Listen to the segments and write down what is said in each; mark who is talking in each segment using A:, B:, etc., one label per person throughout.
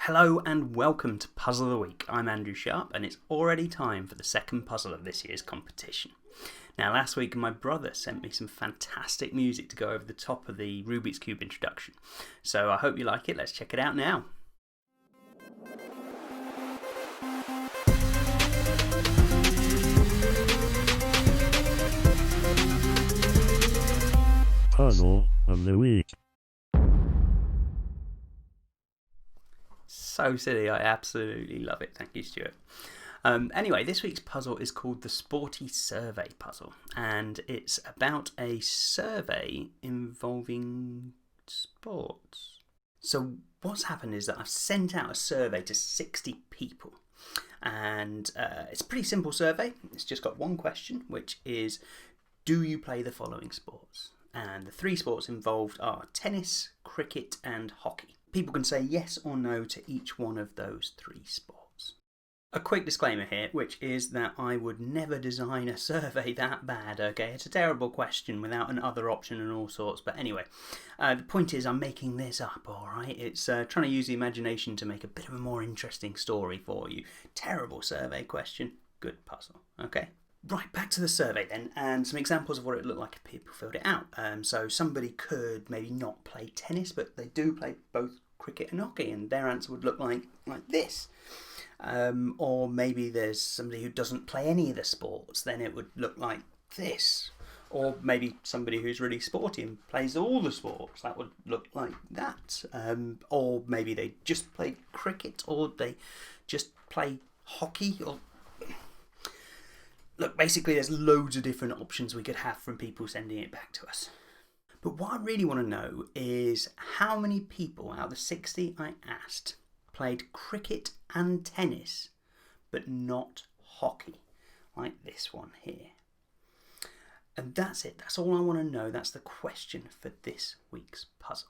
A: Hello and welcome to Puzzle of the Week. I'm Andrew Sharp and it's already time for the second puzzle of this year's competition. Now last week my brother sent me some fantastic music to go over the top of the Rubik's Cube introduction. So I hope you like it. Let's check it out now.
B: Puzzle of the Week.
A: So silly, I absolutely love it. Thank you, Stuart. Anyway, this week's puzzle is called the Sporty Survey Puzzle, and it's about a survey involving sports. So what's happened is that I've sent out a survey to 60 people, and it's a pretty simple survey. It's just got one question, which is, do you play the following sports? And the three sports involved are tennis, cricket and hockey. People can say yes or no to each one of those three sports. A quick disclaimer here, which is that I would never design a survey that bad, okay? It's a terrible question without an other option and all sorts, but anyway, the point is I'm making this up, alright? It's trying to use the imagination to make a bit of a more interesting story for you. Terrible survey question, good puzzle, okay? Right, back to the survey then, and some examples of what it looked like if people filled it out. So somebody could maybe not play tennis, but they do play both cricket and hockey, and their answer would look like this. Or maybe there's somebody who doesn't play any of the sports, then it would look like this. Or maybe somebody who's really sporty and plays all the sports, that would look like that. Or maybe they just play cricket, or they just play hockey, or... Look, basically there's loads of different options we could have from people sending it back to us. But what I really want to know is how many people out of the 60 I asked played cricket and tennis, but not hockey, like this one here. And that's it. That's all I want to know. That's the question for this week's puzzle.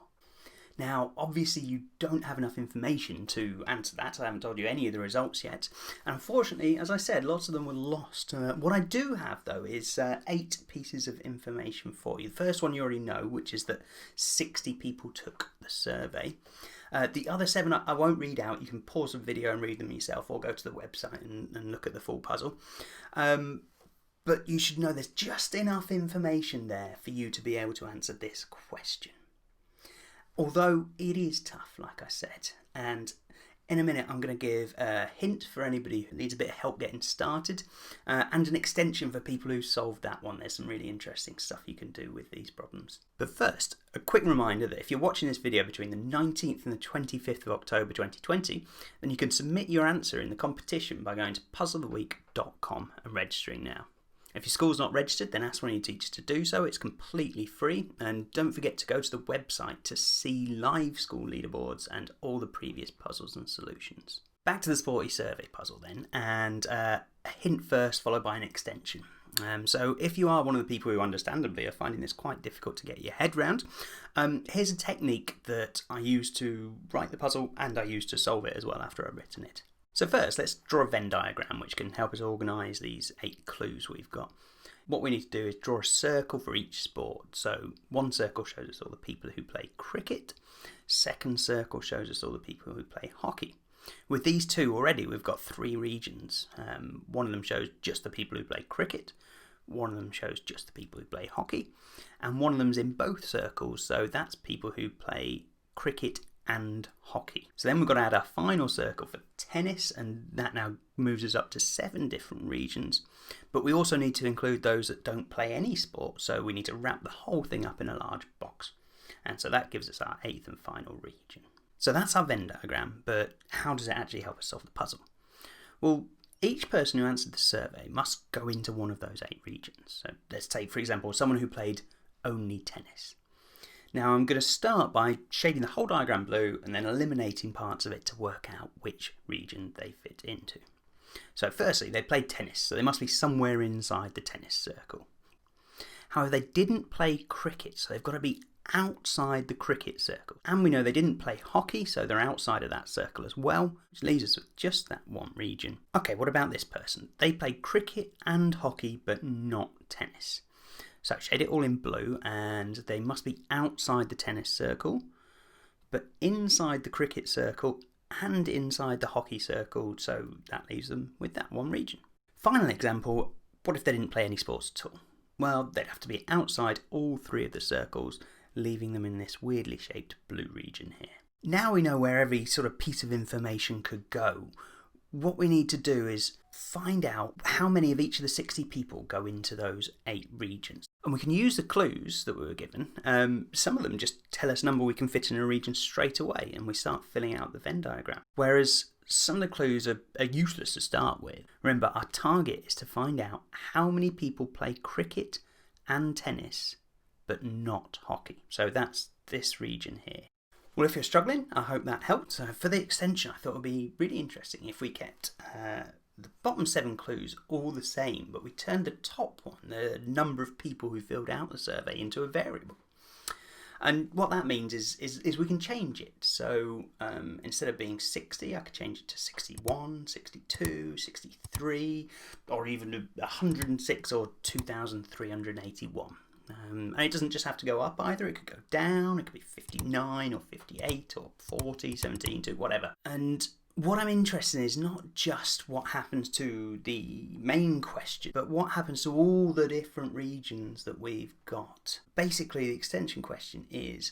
A: Now, obviously you don't have enough information to answer that. I haven't told you any of the results yet. And unfortunately, as I said, lots of them were lost. What I do have, though, is 8 pieces of information for you. The first one you already know, which is that 60 people took the survey. The other 7 I won't read out. You can pause the video and read them yourself, or go to the website and look at the full puzzle. But you should know there's just enough information there for you to be able to answer this question. Although it is tough, like I said, and in a minute I'm going to give a hint for anybody who needs a bit of help getting started, and an extension for people who solved that one. There's some really interesting stuff you can do with these problems. But first, a quick reminder that if you're watching this video between the 19th and the 25th of October 2020, then you can submit your answer in the competition by going to puzzleoftheweek.com and registering now. If your school's not registered, then ask one of your teachers to do so. It's completely free. And don't forget to go to the website to see live school leaderboards and all the previous puzzles and solutions. Back to the Sporty survey puzzle then, and a hint first followed by an extension. So if you are one of the people who understandably are finding this quite difficult to get your head round, here's a technique that I use to write the puzzle and I use to solve it as well after I've written it. So first, let's draw a Venn diagram which can help us organise these 8 clues we've got. What we need to do is draw a circle for each sport. So one circle shows us all the people who play cricket. Second circle shows us all the people who play hockey. With these 2 already, we've got 3 regions. One of them shows just the people who play cricket. One of them shows just the people who play hockey. And one of them's in both circles, so that's people who play cricket and hockey. So then we've got to add our final circle for tennis, and that now moves us up to 7 different regions. But we also need to include those that don't play any sport, so we need to wrap the whole thing up in a large box. And so that gives us our 8th and final region. So that's our Venn diagram, but how does it actually help us solve the puzzle? Well, each person who answered the survey must go into one of those 8 regions. So let's take, for example, someone who played only tennis. Now I'm going to start by shading the whole diagram blue and then eliminating parts of it to work out which region they fit into. So firstly, they played tennis, so they must be somewhere inside the tennis circle. However, they didn't play cricket, so they've got to be outside the cricket circle. And we know they didn't play hockey, so they're outside of that circle as well, which leaves us with just that one region. Okay, what about this person? They played cricket and hockey, but not tennis. So shade it all in blue, and they must be outside the tennis circle, but inside the cricket circle and inside the hockey circle, so that leaves them with that one region. Final example, what if they didn't play any sports at all? Well, they'd have to be outside all 3 of the circles, leaving them in this weirdly shaped blue region here. Now we know where every sort of piece of information could go. What we need to do is find out how many of each of the 60 people go into those 8 regions. And we can use the clues that we were given. Some of them just tell us a number we can fit in a region straight away, and we start filling out the Venn diagram. Whereas some of the clues are useless to start with. Remember, our target is to find out how many people play cricket and tennis, but not hockey. So that's this region here. Well, if you're struggling, I hope that helped. So for the extension, I thought it would be really interesting if we kept the bottom 7 clues all the same, but we turned the top one, the number of people who filled out the survey, into a variable. And what that means is we can change it. So instead of being 60, I could change it to 61, 62, 63, or even 106 or 2,381. And it doesn't just have to go up either. It could go down. It could be 59 or 58 or 40, 17, 2, whatever. And what I'm interested in is not just what happens to the main question, but what happens to all the different regions that we've got. Basically, the extension question is,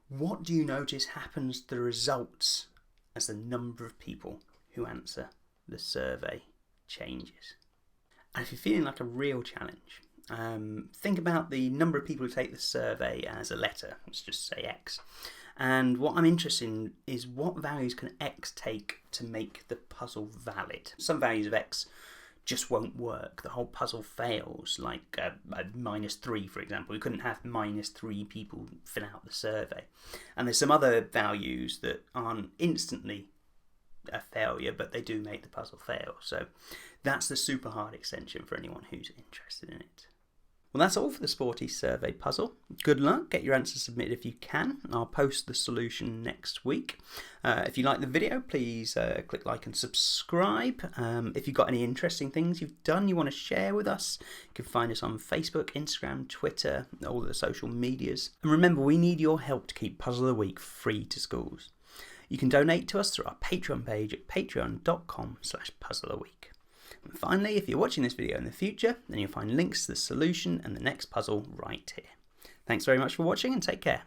A: what do you notice happens to the results as the number of people who answer the survey changes? And if you're feeling like a real challenge, think about the number of people who take the survey as a letter. Let's just say X. And what I'm interested in is what values can X take to make the puzzle valid. Some values of X just won't work. The whole puzzle fails, like -3, for example. We couldn't have -3 people fill out the survey. And there's some other values that aren't instantly a failure, but they do make the puzzle fail. So that's the super hard extension for anyone who's interested in it. Well, that's all for the Sporty survey puzzle. Good luck. Get your answers submitted if you can. I'll post the solution next week. If you like the video, please click like and subscribe. If you've got any interesting things you've done you want to share with us, you can find us on Facebook, Instagram, Twitter, all the social medias. And remember, we need your help to keep Puzzle of the Week free to schools. You can donate to us through our Patreon page at patreon.com/puzzleoftheweek. And finally, if you're watching this video in the future, then you'll find links to the solution and the next puzzle right here. Thanks very much for watching and take care.